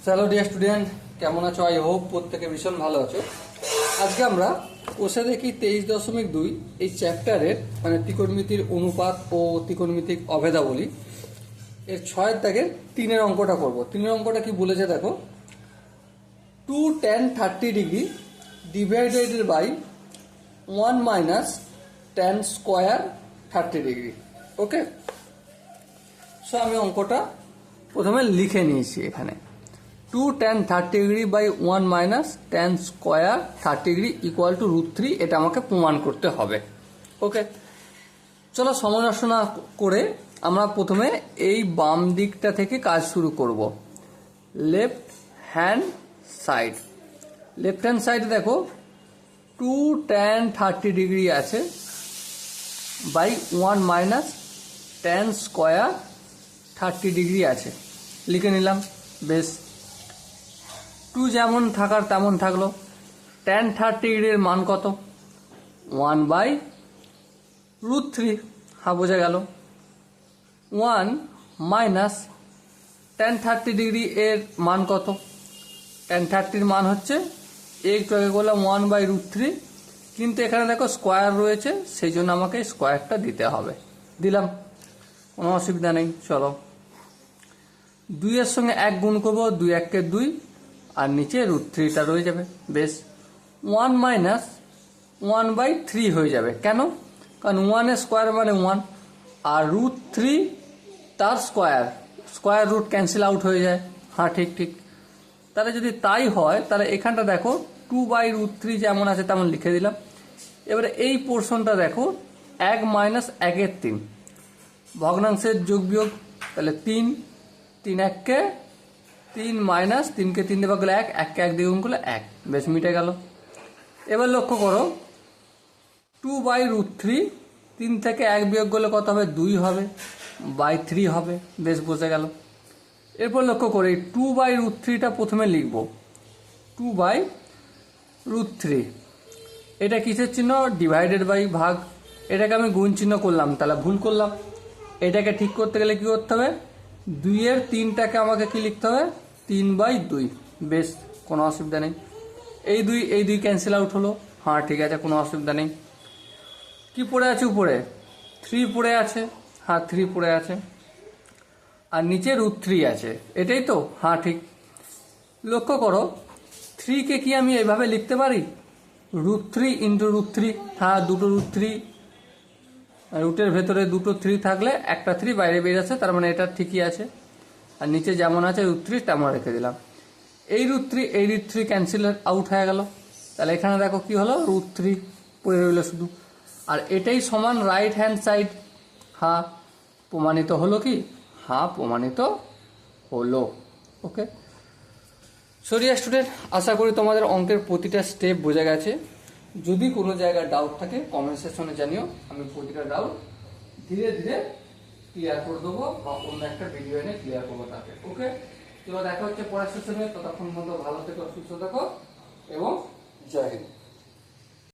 Hello dear student, কেমন আছো? I hope প্রত্যেকে ভীষণ ভালো আছো। আজকে আমরা কোষে দেখি 23.2 এই চ্যাপ্টারের মানে ত্রিকোণমিতির অনুপাত ও ত্রিকোণমিতিক অভেদাবলী এর 6 দাগের 3-এর অঙ্কটা করব। 3-এর অঙ্কটা কি বলেছে দেখো, 2 tan 30 degree divided by 1 minus tan square 30 degree. Okay, so আমি অঙ্কটা প্রথমে লিখে নিয়েছি এখানে। 2 tan 30 degree by 1 minus tan square 30 degree equal to √3, এটা আমাকে প্রমাণ করতে হবে। ওকে, চলো সমালোচনা করে আমরা প্রথমে এই বাম দিকটা থেকে কাজ শুরু করব। লেফট হ্যান্ড সাইডে দেখো 2 tan 30 ডিগ্রি আছে by 1 minus tan square 30 degree আছে, লিখে নিলাম। বেশ, 2 যেমন থাকার তেমন থাকলো। tan 30 ডিগ্রির মান কত? 1 বাই √3, হ্যাঁ বোঝা গেল। 1 মাইনাস tan 30 ডিগ্রি এর মান কত? tan 30-র মান হচ্ছে একটু আগে বললাম 1 বাই √3, কিন্তু এখানে দেখো স্কোয়ার রয়েছে, সেই জন্য আমাকে স্কোয়ারটা দিতে হবে। দিলাম, কোনো অসুবিধা নেই। চলো 2 এর সঙ্গে 1 গুণ করবো, 2 1 2, আর নিচে √3টা রয়ে যাবে। বেশ, 1 মাইনাস 1 বাই 3 হয়ে যাবে। কেন? কারণ 1 এর স্কোয়ার মানে 1, আর √3 তার স্কোয়ার রুট ক্যান্সেল আউট হয়ে যায়। হ্যাঁ ঠিক। তাহলে যদি তাই হয় তাহলে এখানটা দেখো 2 বাই √3 যেমন আছে তেমন লিখে দিলাম। এবারে এই পোর্শনটা দেখো 1 মাইনাস 1 এর 3, ভগ্নাংশের যোগ বিয়োগ, তাহলে 3 1 3 মাইনাস 3কে 3 দিয়ে ভাগ করলে 1, 1কে 1 দিয়ে গুণ করলে 1। বেশ, মিটে গেল। এবার লক্ষ্য করো 2 বাই √3, 3 থেকে 1 বিয়োগ করলে কত হবে? 2 হবে, বাই 3 হবে। বেশ, বোঝা গেল। এরপর লক্ষ্য করি 2 বাই √3টা প্রথমে লিখব। 2 বাই √3, এটা কিসের চিহ্ন? ডিভাইডেড বাই, ভাগ। এটাকে আমি গুণ চিহ্ন করলাম, তাহলে ভুল করলাম। এটাকে ঠিক করতে গেলে কি করতে হবে? 2 এর 3টাকে আমাকে কি লিখতে হবে? 3 বাই 2। বেশ, কোনো অসুবিধা নেই। এই 2 ক্যান্সেল আউট হলো। হ্যাঁ ঠিক আছে, কোনো অসুবিধা নেই। কি পড়ে আছে উপরে? 3 পড়ে আছে। হ্যাঁ 3 পড়ে আছে, আর নিচে √3 আছে, এটাই তো? হ্যাঁ ঠিক। লক্ষ্য করো 3কে কি আমি এভাবে লিখতে পারি? √3 ইন্টু √3। হ্যাঁ, দুটো √3, রুটের ভেতরে দুটো 3 থাকলে একটা 3 বাইরে বেরিয়েছে, তার মানে এটা ঠিকই আছে। আর নিচে যেমন আছে √3 তেমন রেখে দিলাম। এই √3 ক্যান্সেল আউট হয়ে গেল। তাহলে এখানে দেখো কি হলো? √3 পড়ে রইল শুধু। আর এটাই সমান রাইট হ্যান্ড সাইড। হ্যাঁ, প্রমাণিত হলো কি? হ্যাঁ, প্রমাণিত হলো। ওকে, সরিয়া স্টুডেন্ট, আশা করি তোমাদের অঙ্কের প্রতিটা স্টেপ বোঝা গেছে। যদি কোনো জায়গায় ডাউট থাকে কমেন্ট সেকশনে জানিও, আমি প্রতিটা ডাউট ধীরে ধীরে ক্লিয়ার করে দেবো বা অন্য একটা ভিডিও এনে ক্লিয়ার করবো তাকে। ওকে, চলো দেখা হচ্ছে পরের সেশনে। ততক্ষণ মতো ভালো থেকো, সুস্থ থাকো এবং জয় হিন্দ।